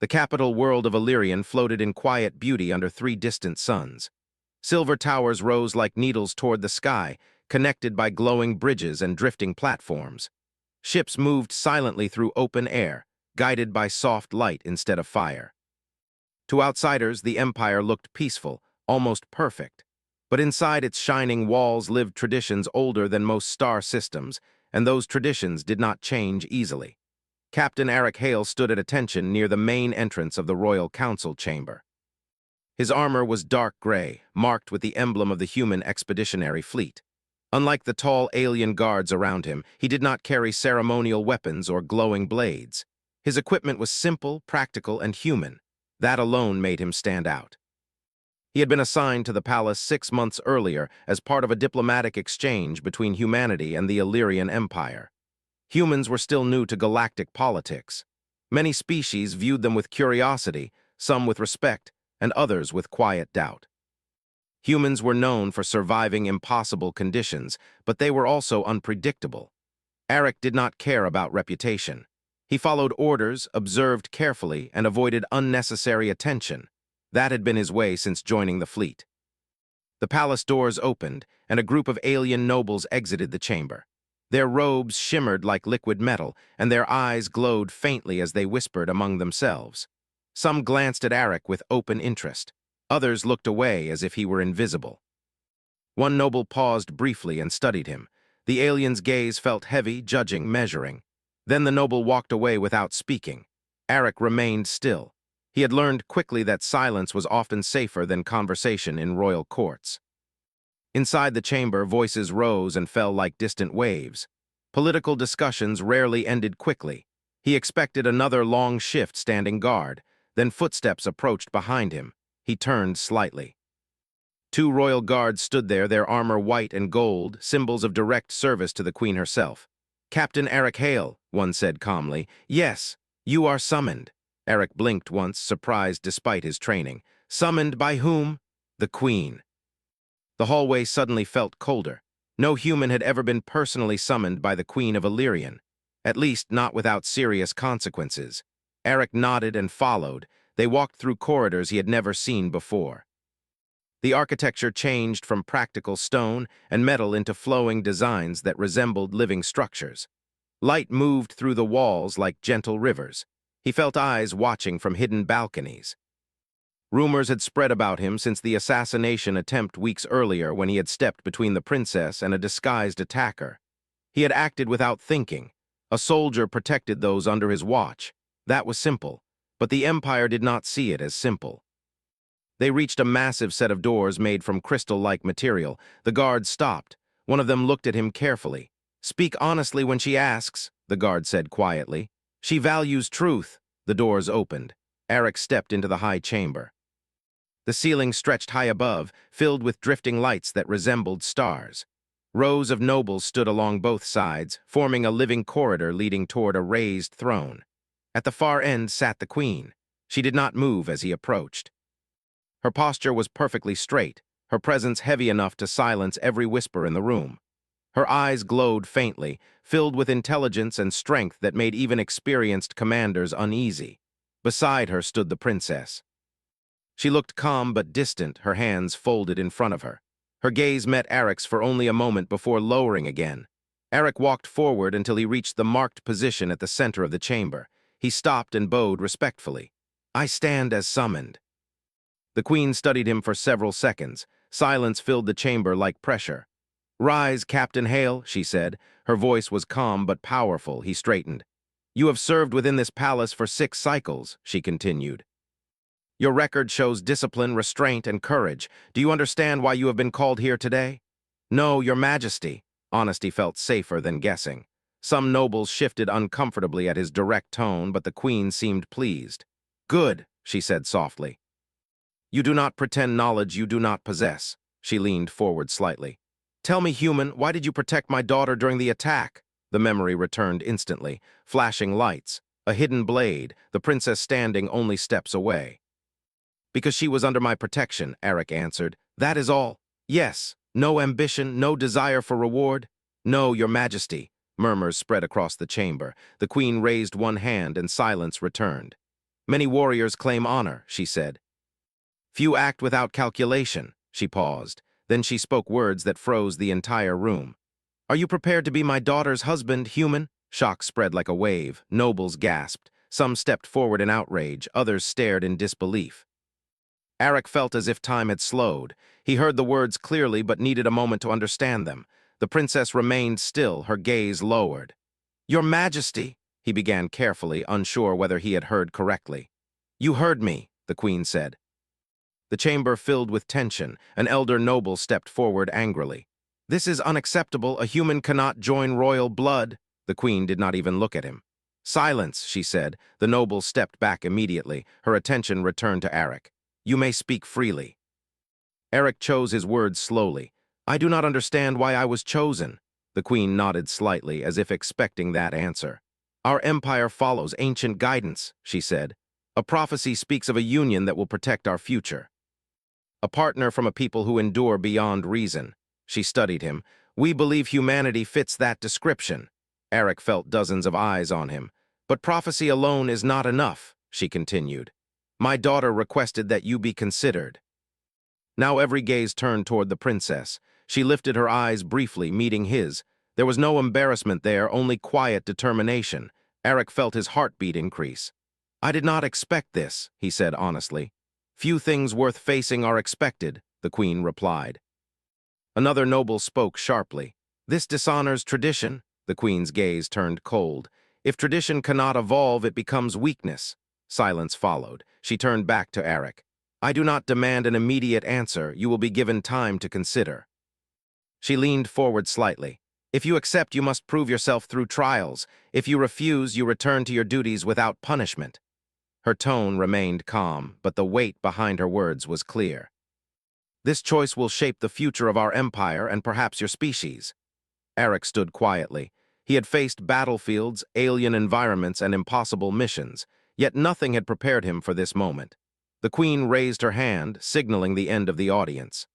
The capital world of Illyrian floated in quiet beauty under three distant suns. Silver towers rose like needles toward the sky, connected by glowing bridges and drifting platforms. Ships moved silently through open air, guided by soft light instead of fire. To outsiders, the empire looked peaceful, almost perfect. But inside its shining walls lived traditions older than most star systems, and those traditions did not change easily. Captain Eric Hale stood at attention near the main entrance of the Royal Council chamber. His armor was dark gray, marked with the emblem of the human expeditionary fleet. Unlike the tall alien guards around him, he did not carry ceremonial weapons or glowing blades. His equipment was simple, practical, and human. That alone made him stand out. He had been assigned to the palace 6 months earlier as part of a diplomatic exchange between humanity and the Illyrian Empire. Humans were still new to galactic politics. Many species viewed them with curiosity, some with respect, and others with quiet doubt. Humans were known for surviving impossible conditions, but they were also unpredictable. Eric did not care about reputation. He followed orders, observed carefully, and avoided unnecessary attention. That had been his way since joining the fleet. The palace doors opened, and a group of alien nobles exited the chamber. Their robes shimmered like liquid metal, and their eyes glowed faintly as they whispered among themselves. Some glanced at Eric with open interest. Others looked away as if he were invisible. One noble paused briefly and studied him. The alien's gaze felt heavy, judging, measuring. Then the noble walked away without speaking. Eric remained still. He had learned quickly that silence was often safer than conversation in royal courts. Inside the chamber, voices rose and fell like distant waves. Political discussions rarely ended quickly. He expected another long shift standing guard. Then footsteps approached behind him. He turned slightly. 2 royal guards stood there, their armor white and gold, symbols of direct service to the Queen herself. "Captain Eric Hale," one said calmly. "Yes, you are summoned." Eric blinked once, surprised despite his training. "Summoned by whom?" "The Queen." The hallway suddenly felt colder. No human had ever been personally summoned by the Queen of Illyrian, at least not without serious consequences. Eric nodded and followed. They walked through corridors he had never seen before. The architecture changed from practical stone and metal into flowing designs that resembled living structures. Light moved through the walls like gentle rivers. He felt eyes watching from hidden balconies. Rumors had spread about him since the assassination attempt weeks earlier when he had stepped between the princess and a disguised attacker. He had acted without thinking. A soldier protected those under his watch. That was simple, but the Empire did not see it as simple. They reached a massive set of doors made from crystal-like material. The guards stopped. One of them looked at him carefully. "Speak honestly when she asks," the guard said quietly. "She values truth." The doors opened. Eric stepped into the high chamber. The ceiling stretched high above, filled with drifting lights that resembled stars. Rows of nobles stood along both sides, forming a living corridor leading toward a raised throne. At the far end sat the Queen. She did not move as he approached. Her posture was perfectly straight, her presence heavy enough to silence every whisper in the room. Her eyes glowed faintly, filled with intelligence and strength that made even experienced commanders uneasy. Beside her stood the princess. She looked calm but distant, her hands folded in front of her. Her gaze met Eric's for only a moment before lowering again. Eric walked forward until he reached the marked position at the center of the chamber. He stopped and bowed respectfully. "I stand as summoned." The Queen studied him for several seconds. Silence filled the chamber like pressure. "Rise, Captain Hale," she said. Her voice was calm but powerful. He straightened. "You have served within this palace for 6 cycles," she continued. "Your record shows discipline, restraint, and courage. Do you understand why you have been called here today?" "No, Your Majesty." Honesty felt safer than guessing. Some nobles shifted uncomfortably at his direct tone, but the Queen seemed pleased. "Good," she said softly. "You do not pretend knowledge you do not possess." She leaned forward slightly. "Tell me, human, why did you protect my daughter during the attack?" The memory returned instantly. Flashing lights, a hidden blade, the princess standing only steps away. "Because she was under my protection," Eric answered. "That is all." "Yes. No ambition, no desire for reward?" "No, Your Majesty." Murmurs spread across the chamber. The Queen raised one hand and silence returned. Many warriors claim honor, she said. Few act without calculation, she paused. Then she spoke words that froze the entire room. Are you prepared to be my daughter's husband, human? Shock spread like a wave. Nobles gasped. Some stepped forward in outrage, others stared in disbelief. Arik felt as if time had slowed. He heard the words clearly but needed a moment to understand them. The princess remained still, her gaze lowered. Your Majesty, he began carefully, unsure whether he had heard correctly. You heard me, the queen said. The chamber filled with tension. An elder noble stepped forward angrily. This is unacceptable. A human cannot join royal blood. The queen did not even look at him. Silence, she said. The noble stepped back immediately. Her attention returned to Arik. You may speak freely. Arik chose his words slowly. I do not understand why I was chosen. The queen nodded slightly, as if expecting that answer. Our empire follows ancient guidance, she said. A prophecy speaks of a union that will protect our future. A partner from a people who endure beyond reason. She studied him. We believe humanity fits that description. Arik felt dozens of eyes on him. But prophecy alone is not enough, she continued. My daughter requested that you be considered. Now every gaze turned toward the princess. She lifted her eyes briefly, meeting his. There was no embarrassment there, only quiet determination. Arik felt his heartbeat increase. I did not expect this, he said honestly. Few things worth facing are expected, the queen replied. Another noble spoke sharply. This dishonors tradition. The queen's gaze turned cold. If tradition cannot evolve, it becomes weakness. Silence followed. She turned back to Arik. I do not demand an immediate answer. You will be given time to consider. She leaned forward slightly. If you accept, you must prove yourself through trials. If you refuse, you return to your duties without punishment. Her tone remained calm, but the weight behind her words was clear. This choice will shape the future of our empire and perhaps your species. Arik stood quietly. He had faced battlefields, alien environments, and impossible missions, yet nothing had prepared him for this moment. The queen raised her hand, signaling the end of the audience.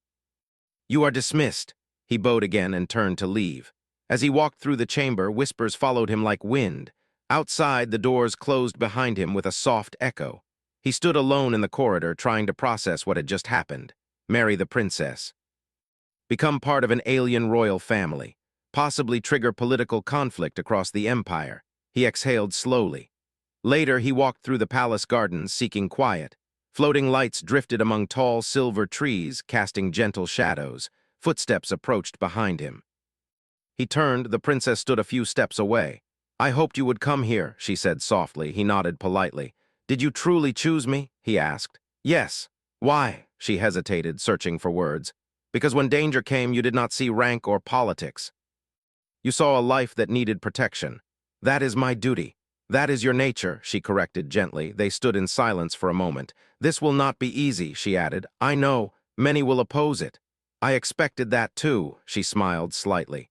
You are dismissed. He bowed again and turned to leave. As he walked through the chamber, whispers followed him like wind. Outside, the doors closed behind him with a soft echo. He stood alone in the corridor, trying to process what had just happened. Marry the princess. Become part of an alien royal family. Possibly trigger political conflict across the empire. He exhaled slowly. Later, he walked through the palace gardens, seeking quiet. Floating lights drifted among tall silver trees, casting gentle shadows. Footsteps approached behind him. He turned. The princess stood a few steps away. I hoped you would come here, she said softly. He nodded politely. Did you truly choose me? He asked. Yes. Why? She hesitated, searching for words. Because when danger came, you did not see rank or politics. You saw a life that needed protection. That is my duty. That is your nature, she corrected gently. They stood in silence for a moment. This will not be easy, she added. I know. Many will oppose it. I expected that too, she smiled slightly.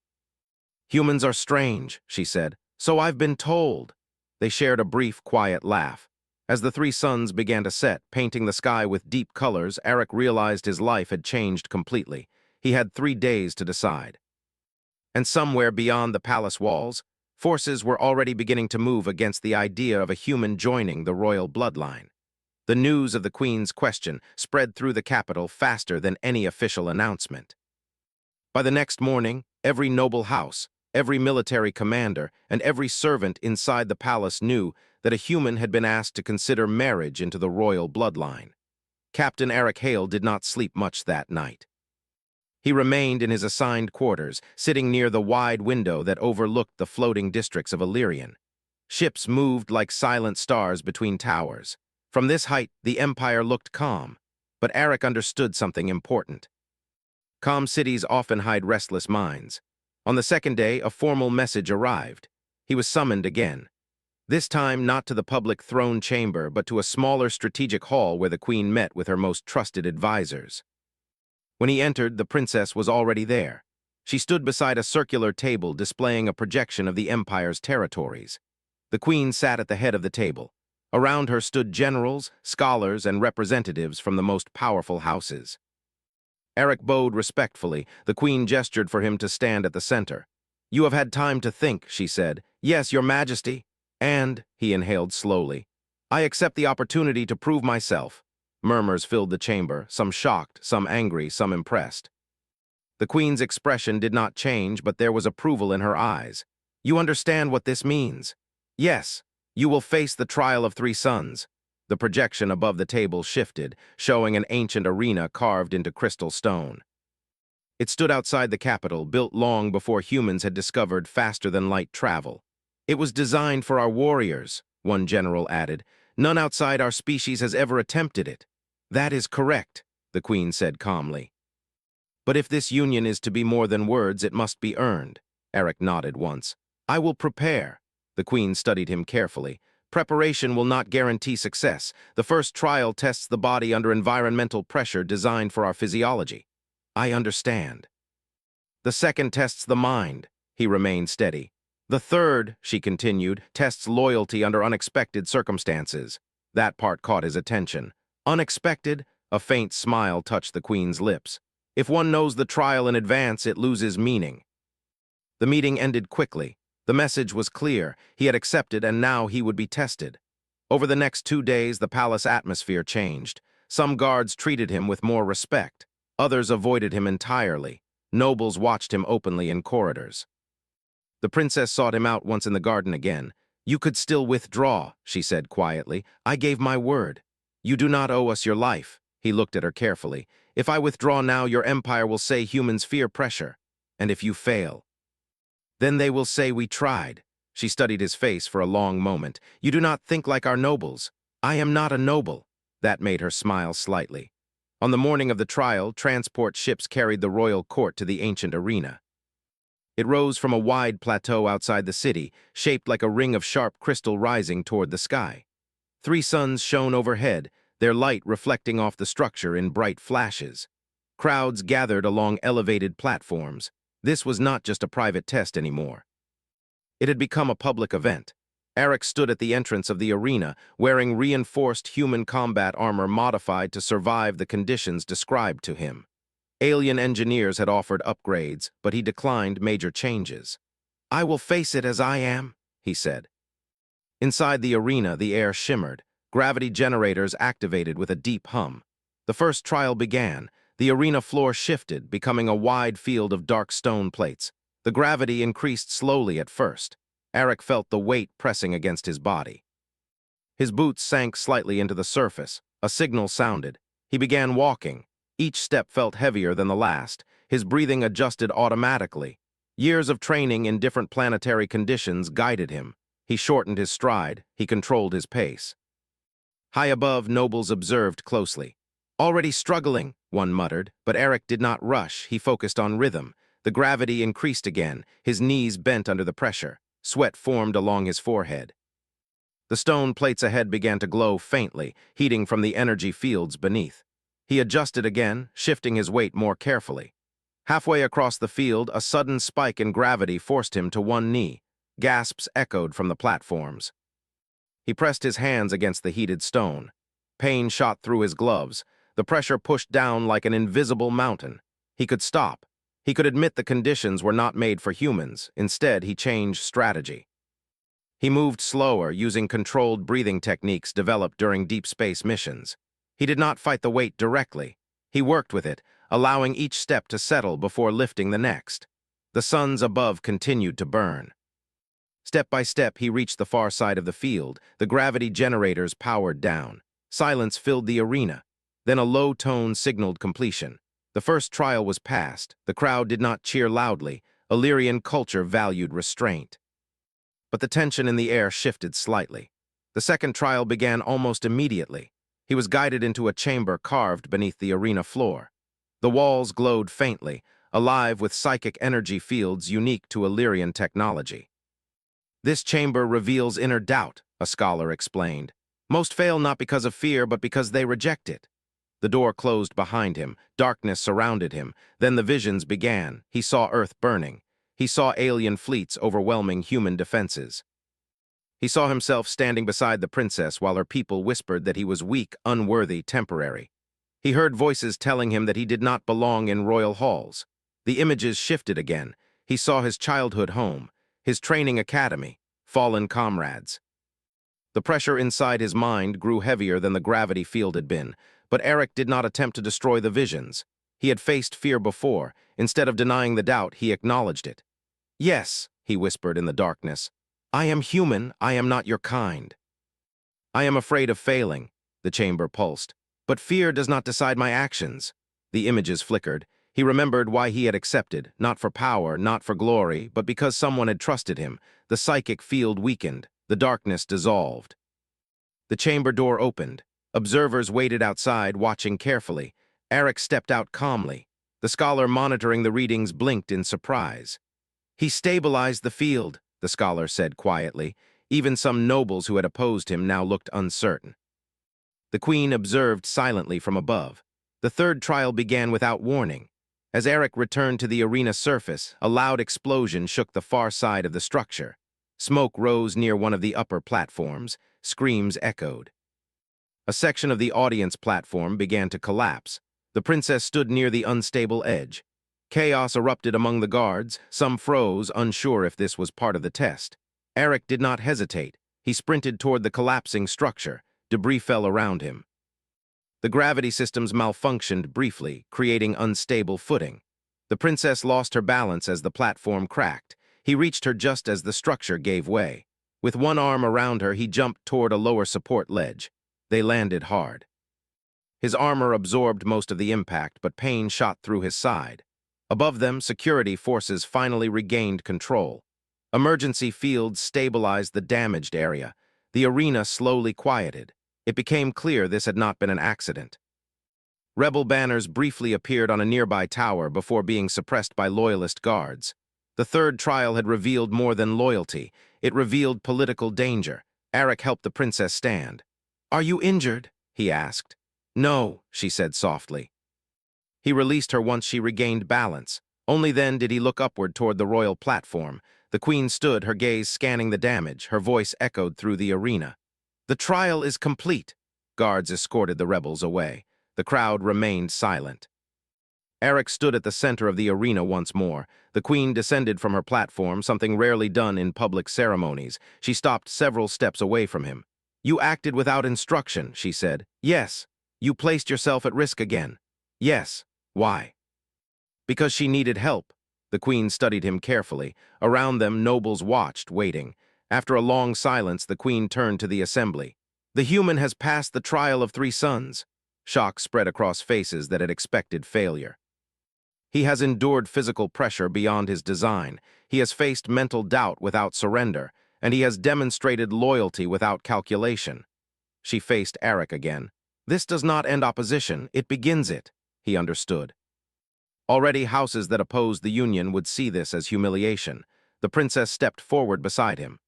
Humans are strange, she said. So I've been told. They shared a brief, quiet laugh. As the three suns began to set, painting the sky with deep colors, Arik realized his life had changed completely. He had 3 days to decide. And somewhere beyond the palace walls, forces were already beginning to move against the idea of a human joining the royal bloodline. The news of the queen's question spread through the capital faster than any official announcement. By the next morning, every noble house, every military commander, and every servant inside the palace knew that a human had been asked to consider marriage into the royal bloodline. Captain Arik Hale did not sleep much that night. He remained in his assigned quarters, sitting near the wide window that overlooked the floating districts of Illyrian. Ships moved like silent stars between towers. From this height, the empire looked calm, but Arik understood something important. Calm cities often hide restless minds. On the second day, a formal message arrived. He was summoned again. This time not to the public throne chamber, but to a smaller strategic hall where the queen met with her most trusted advisors. When he entered, the princess was already there. She stood beside a circular table displaying a projection of the empire's territories. The queen sat at the head of the table. Around her stood generals, scholars, and representatives from the most powerful houses. Arik bowed respectfully. The queen gestured for him to stand at the center. You have had time to think, she said. Yes, your majesty. And, he inhaled slowly, I accept the opportunity to prove myself. Murmurs filled the chamber, some shocked, some angry, some impressed. The queen's expression did not change, but there was approval in her eyes. You understand what this means? Yes, you will face the trial of 3 sons. The projection above the table shifted, showing an ancient arena carved into crystal stone. It stood outside the capital, built long before humans had discovered faster-than-light travel. It was designed for our warriors, one general added. None outside our species has ever attempted it. That is correct, the queen said calmly. But if this union is to be more than words, it must be earned. Eric nodded once. I will prepare. The queen studied him carefully. Preparation will not guarantee success. The first trial tests the body under environmental pressure designed for our physiology. I understand. The second tests the mind. He remained steady. The third, she continued, tests loyalty under unexpected circumstances. That part caught his attention. Unexpected? A faint smile touched the queen's lips. If one knows the trial in advance, it loses meaning. The meeting ended quickly. The message was clear. He had accepted, and now he would be tested. Over the next 2 days, the palace atmosphere changed. Some guards treated him with more respect. Others avoided him entirely. Nobles watched him openly in corridors. The princess sought him out once in the garden again. You could still withdraw, she said quietly. I gave my word. You do not owe us your life. He looked at her carefully. If I withdraw now, your empire will say humans fear pressure. And if you fail, then they will say we tried. She studied his face for a long moment. You do not think like our nobles. I am not a noble. That made her smile slightly. On the morning of the trial, transport ships carried the royal court to the ancient arena. It rose from a wide plateau outside the city, shaped like a ring of sharp crystal rising toward the sky. 3 suns shone overhead, their light reflecting off the structure in bright flashes. Crowds gathered along elevated platforms. This was not just a private test anymore. It had become a public event. Eric stood at the entrance of the arena, wearing reinforced human combat armor modified to survive the conditions described to him. Alien engineers had offered upgrades, but he declined major changes. I will face it as I am, he said. Inside the arena, the air shimmered. Gravity generators activated with a deep hum. The first trial began. The arena floor shifted, becoming a wide field of dark stone plates. The gravity increased slowly at first. Eric felt the weight pressing against his body. His boots sank slightly into the surface. A signal sounded. He began walking. Each step felt heavier than the last. His breathing adjusted automatically. Years of training in different planetary conditions guided him. He shortened his stride. He controlled his pace. High above, nobles observed closely. Already struggling, one muttered, but Eric did not rush. He focused on rhythm. The gravity increased again. His knees bent under the pressure. Sweat formed along his forehead. The stone plates ahead began to glow faintly, heating from the energy fields beneath. He adjusted again, shifting his weight more carefully. Halfway across the field, a sudden spike in gravity forced him to one knee. Gasps echoed from the platforms. He pressed his hands against the heated stone. Pain shot through his gloves. The pressure pushed down like an invisible mountain. He could stop. He could admit the conditions were not made for humans. Instead, he changed strategy. He moved slower, using controlled breathing techniques developed during deep space missions. He did not fight the weight directly. He worked with it, allowing each step to settle before lifting the next. The suns above continued to burn. Step by step, he reached the far side of the field. The gravity generators powered down. Silence filled the arena. Then a low tone signaled completion. The first trial was passed. The crowd did not cheer loudly. Illyrian culture valued restraint. But the tension in the air shifted slightly. The second trial began almost immediately. He was guided into a chamber carved beneath the arena floor. The walls glowed faintly, alive with psychic energy fields unique to Illyrian technology. This chamber reveals inner doubt, a scholar explained. Most fail not because of fear, but because they reject it. The door closed behind him. Darkness surrounded him. Then the visions began. He saw Earth burning. He saw alien fleets overwhelming human defenses. He saw himself standing beside the princess while her people whispered that he was weak, unworthy, temporary. He heard voices telling him that he did not belong in royal halls. The images shifted again. He saw his childhood home, his training academy, fallen comrades. The pressure inside his mind grew heavier than the gravity field had been, but Eric did not attempt to destroy the visions. He had faced fear before. Instead of denying the doubt, he acknowledged it. "Yes," he whispered in the darkness. "I am human, I am not your kind. I am afraid of failing," the chamber pulsed. "But fear does not decide my actions." The images flickered. He remembered why he had accepted, not for power, not for glory, but because someone had trusted him. The psychic field weakened. The darkness dissolved. The chamber door opened. Observers waited outside, watching carefully. Eric stepped out calmly. The scholar monitoring the readings blinked in surprise. "He stabilized the field," the scholar said quietly. Even some nobles who had opposed him now looked uncertain. The queen observed silently from above. The third trial began without warning. As Eric returned to the arena surface, a loud explosion shook the far side of the structure. Smoke rose near one of the upper platforms. Screams echoed. A section of the audience platform began to collapse. The princess stood near the unstable edge. Chaos erupted among the guards. Some froze, unsure if this was part of the test. Eric did not hesitate. He sprinted toward the collapsing structure. Debris fell around him. The gravity systems malfunctioned briefly, creating unstable footing. The princess lost her balance as the platform cracked. He reached her just as the structure gave way. With one arm around her, he jumped toward a lower support ledge. They landed hard. His armor absorbed most of the impact, but pain shot through his side. Above them, security forces finally regained control. Emergency fields stabilized the damaged area. The arena slowly quieted. It became clear this had not been an accident. Rebel banners briefly appeared on a nearby tower before being suppressed by loyalist guards. The third trial had revealed more than loyalty. It revealed political danger. Eric helped the princess stand. "Are you injured?" he asked. "No," she said softly. He released her once she regained balance. Only then did he look upward toward the royal platform. The queen stood, her gaze scanning the damage. Her voice echoed through the arena. "The trial is complete." Guards escorted the rebels away. The crowd remained silent. Eric stood at the center of the arena once more. The queen descended from her platform, something rarely done in public ceremonies. She stopped several steps away from him. "You acted without instruction," she said. "Yes." "You placed yourself at risk again." "Yes." "Why?" "Because she needed help." The queen studied him carefully. Around them, nobles watched, waiting. After a long silence, the queen turned to the assembly. "The human has passed the trial of 3 sons." Shock spread across faces that had expected failure. "He has endured physical pressure beyond his design. He has faced mental doubt without surrender, and he has demonstrated loyalty without calculation." She faced Eric again. "This does not end opposition, it begins it." He understood. Already houses that opposed the union would see this as humiliation. The princess stepped forward beside him.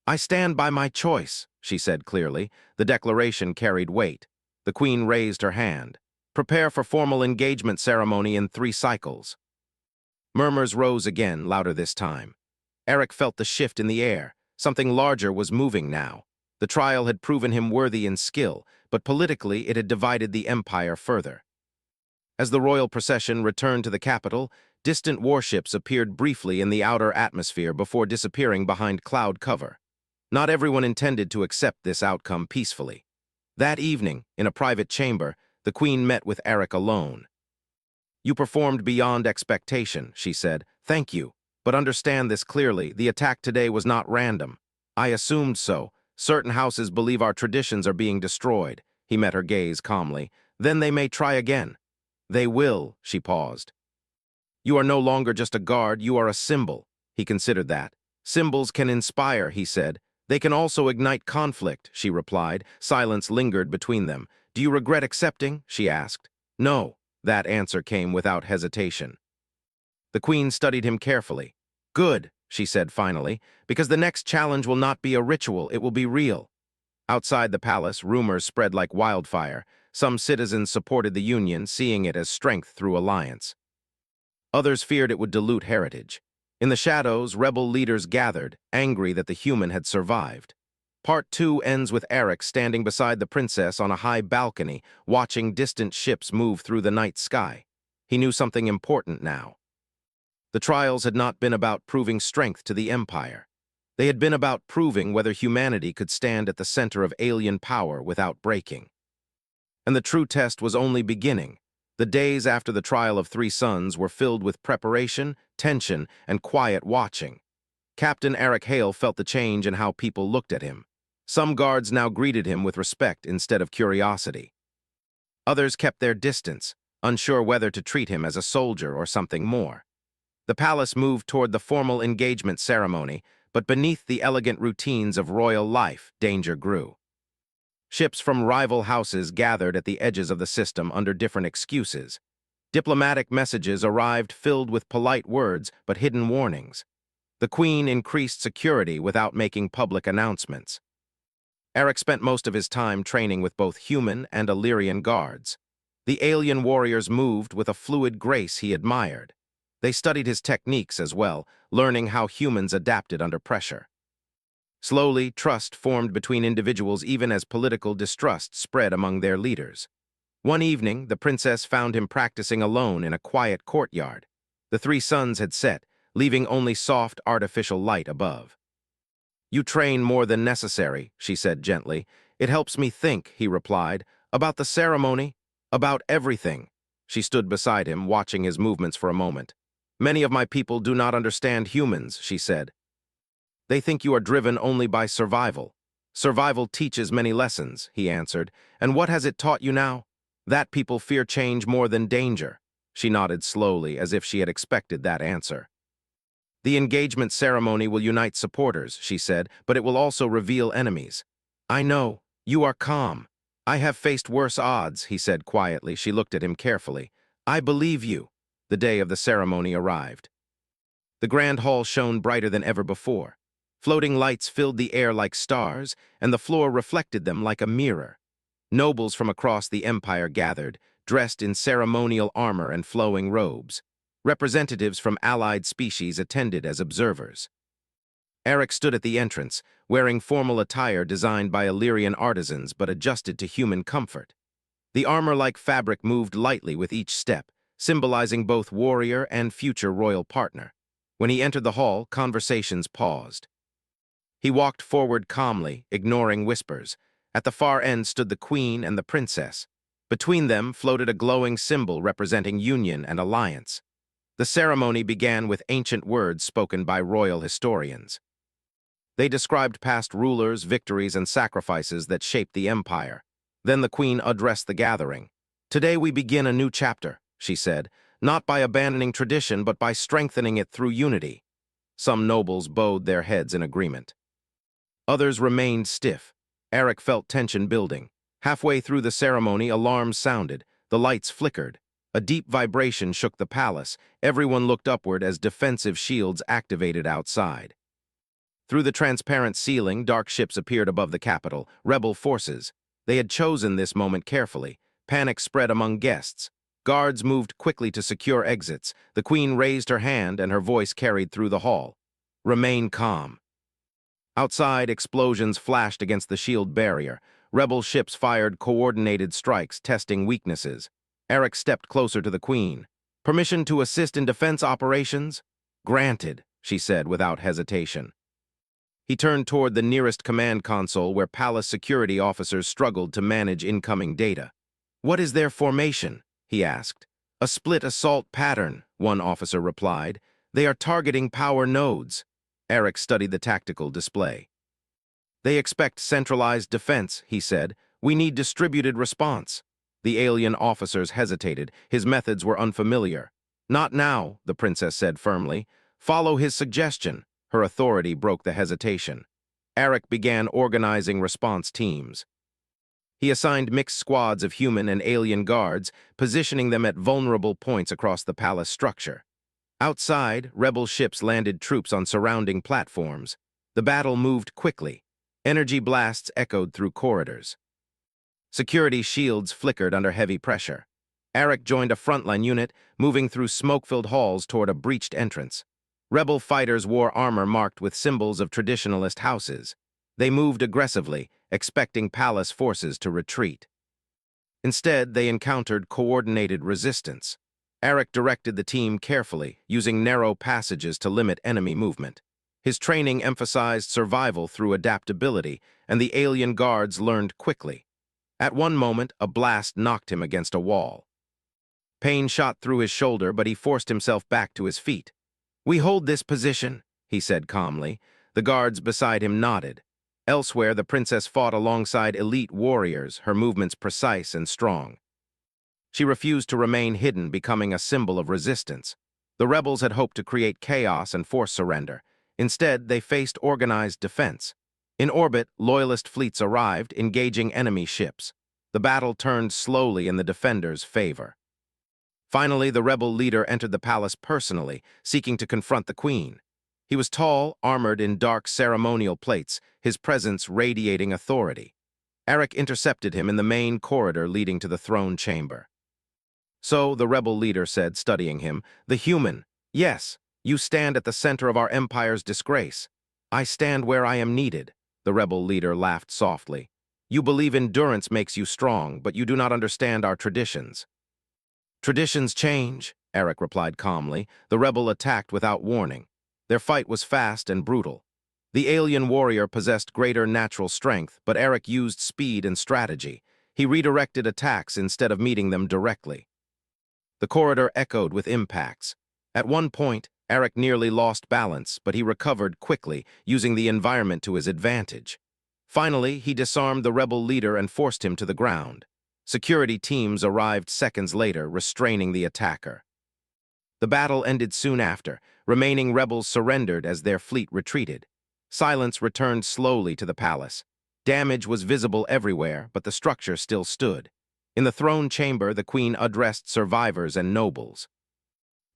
"I stand by my choice," she said clearly. The declaration carried weight. The queen raised her hand. "Prepare for formal engagement ceremony in 3 cycles." Murmurs rose again, louder this time. Eric felt the shift in the air. Something larger was moving now. The trial had proven him worthy in skill, but politically it had divided the empire further. As the royal procession returned to the capital, distant warships appeared briefly in the outer atmosphere before disappearing behind cloud cover. Not everyone intended to accept this outcome peacefully. That evening, in a private chamber, the queen met with Eric alone. "You performed beyond expectation," she said. "Thank you. But understand this clearly, the attack today was not random. I assumed so. Certain houses believe our traditions are being destroyed." He met her gaze calmly. "Then they may try again." "They will," she paused. "You are no longer just a guard, you are a symbol." He considered that. "Symbols can inspire," he said. "They can also ignite conflict," she replied. Silence lingered between them. "Do you regret accepting?" she asked. "No." That answer came without hesitation. The queen studied him carefully. "Good," she said finally, "because the next challenge will not be a ritual, it will be real." Outside the palace, rumors spread like wildfire. Some citizens supported the union, seeing it as strength through alliance. Others feared it would dilute heritage. In the shadows, rebel leaders gathered, angry that the human had survived. Part 2 ends with Eric standing beside the princess on a high balcony, watching distant ships move through the night sky. He knew something important now. The trials had not been about proving strength to the empire. They had been about proving whether humanity could stand at the center of alien power without breaking. And the true test was only beginning. The days after the trial of three sons were filled with preparation, tension, and quiet watching. Captain Eric Hale felt the change in how people looked at him. Some guards now greeted him with respect instead of curiosity. Others kept their distance, unsure whether to treat him as a soldier or something more. The palace moved toward the formal engagement ceremony, but beneath the elegant routines of royal life, danger grew. Ships from rival houses gathered at the edges of the system under different excuses. Diplomatic messages arrived filled with polite words but hidden warnings. The Queen increased security without making public announcements. Eric spent most of his time training with both human and Illyrian guards. The alien warriors moved with a fluid grace he admired. They studied his techniques as well, learning how humans adapted under pressure. Slowly, trust formed between individuals even as political distrust spread among their leaders. One evening, the princess found him practicing alone in a quiet courtyard. The three suns had set, leaving only soft, artificial light above. "You train more than necessary," she said gently. "It helps me think," he replied, "about the ceremony, about everything." She stood beside him, watching his movements for a moment. "Many of my people do not understand humans," she said. "They think you are driven only by survival." "Survival teaches many lessons," he answered. "And what has it taught you now?" "That people fear change more than danger." She nodded slowly, as if she had expected that answer. "The engagement ceremony will unite supporters," she said, "but it will also reveal enemies." "I know. You are calm." "I have faced worse odds," he said quietly. She looked at him carefully. "I believe you." The day of the ceremony arrived. The grand hall shone brighter than ever before. Floating lights filled the air like stars, and the floor reflected them like a mirror. Nobles from across the empire gathered, dressed in ceremonial armor and flowing robes. Representatives from allied species attended as observers. Eric stood at the entrance, wearing formal attire designed by Illyrian artisans but adjusted to human comfort. The armor-like fabric moved lightly with each step, symbolizing both warrior and future royal partner. When he entered the hall, conversations paused. He walked forward calmly, ignoring whispers. At the far end stood the queen and the princess. Between them floated a glowing symbol representing union and alliance. The ceremony began with ancient words spoken by royal historians. They described past rulers, victories, and sacrifices that shaped the empire. Then the queen addressed the gathering. "Today we begin a new chapter," she said, "not by abandoning tradition, but by strengthening it through unity." Some nobles bowed their heads in agreement. Others remained stiff. Eric felt tension building. Halfway through the ceremony, alarms sounded. The lights flickered. A deep vibration shook the palace. Everyone looked upward as defensive shields activated outside. Through the transparent ceiling, dark ships appeared above the capital, rebel forces. They had chosen this moment carefully. Panic spread among guests. Guards moved quickly to secure exits. The queen raised her hand and her voice carried through the hall. "Remain calm." Outside, explosions flashed against the shield barrier. Rebel ships fired coordinated strikes, testing weaknesses. Eric stepped closer to the queen. "Permission to assist in defense operations?" "Granted," she said without hesitation. He turned toward the nearest command console where palace security officers struggled to manage incoming data. "What is their formation?" he asked. "A split assault pattern," one officer replied. "They are targeting power nodes." Eric studied the tactical display. "They expect centralized defense," he said. "We need distributed response." The alien officers hesitated. His methods were unfamiliar. "Not now," the princess said firmly. "Follow his suggestion." Her authority broke the hesitation. Eric began organizing response teams. He assigned mixed squads of human and alien guards, positioning them at vulnerable points across the palace structure. Outside, rebel ships landed troops on surrounding platforms. The battle moved quickly. Energy blasts echoed through corridors. Security shields flickered under heavy pressure. Eric joined a frontline unit, moving through smoke-filled halls toward a breached entrance. Rebel fighters wore armor marked with symbols of traditionalist houses. They moved aggressively, expecting palace forces to retreat. Instead, they encountered coordinated resistance. Eric directed the team carefully, using narrow passages to limit enemy movement. His training emphasized survival through adaptability, and the alien guards learned quickly. At one moment, a blast knocked him against a wall. Pain shot through his shoulder, but he forced himself back to his feet. "We hold this position," he said calmly. The guards beside him nodded. Elsewhere, the princess fought alongside elite warriors, her movements precise and strong. She refused to remain hidden, becoming a symbol of resistance. The rebels had hoped to create chaos and force surrender. Instead, they faced organized defense. In orbit, loyalist fleets arrived, engaging enemy ships. The battle turned slowly in the defenders' favor. Finally, the rebel leader entered the palace personally, seeking to confront the queen. He was tall, armored in dark ceremonial plates, his presence radiating authority. Eric intercepted him in the main corridor leading to the throne chamber. "So," the rebel leader said, studying him, "the human. Yes, you stand at the center of our empire's disgrace." "I stand where I am needed," the rebel leader laughed softly. "You believe endurance makes you strong, but you do not understand our traditions." "Traditions change," Eric replied calmly. The rebel attacked without warning. Their fight was fast and brutal. The alien warrior possessed greater natural strength, but Eric used speed and strategy. He redirected attacks instead of meeting them directly. The corridor echoed with impacts. At one point, Eric nearly lost balance, but he recovered quickly, using the environment to his advantage. Finally, he disarmed the rebel leader and forced him to the ground. Security teams arrived seconds later, restraining the attacker. The battle ended soon after. Remaining rebels surrendered as their fleet retreated. Silence returned slowly to the palace. Damage was visible everywhere, but the structure still stood. In the throne chamber, the queen addressed survivors and nobles.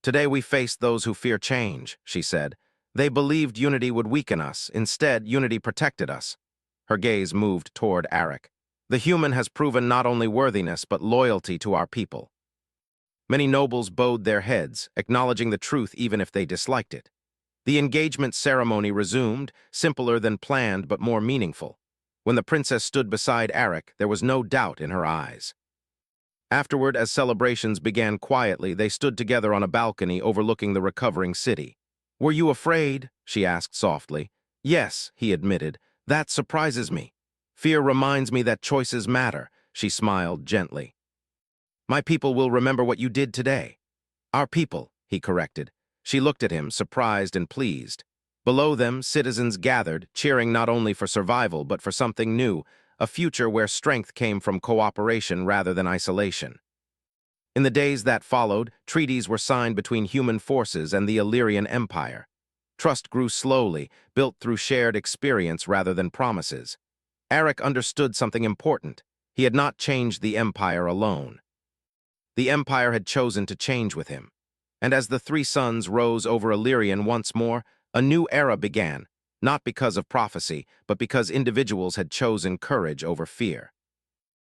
"Today we face those who fear change," she said. "They believed unity would weaken us. Instead, unity protected us." Her gaze moved toward Eric. "The human has proven not only worthiness, but loyalty to our people." Many nobles bowed their heads, acknowledging the truth even if they disliked it. The engagement ceremony resumed, simpler than planned but more meaningful. When the princess stood beside Eric, there was no doubt in her eyes. Afterward, as celebrations began quietly, they stood together on a balcony overlooking the recovering city. "Were you afraid?" she asked softly. "Yes," he admitted. "That surprises me. Fear reminds me that choices matter," she smiled gently. "My people will remember what you did today." "Our people," he corrected. She looked at him, surprised and pleased. Below them, citizens gathered, cheering not only for survival but for something new, a future where strength came from cooperation rather than isolation. In the days that followed, treaties were signed between human forces and the Illyrian Empire. Trust grew slowly, built through shared experience rather than promises. Eric understood something important. He had not changed the Empire alone. The Empire had chosen to change with him. And as the three suns rose over Illyrian once more, a new era began, not because of prophecy, but because individuals had chosen courage over fear.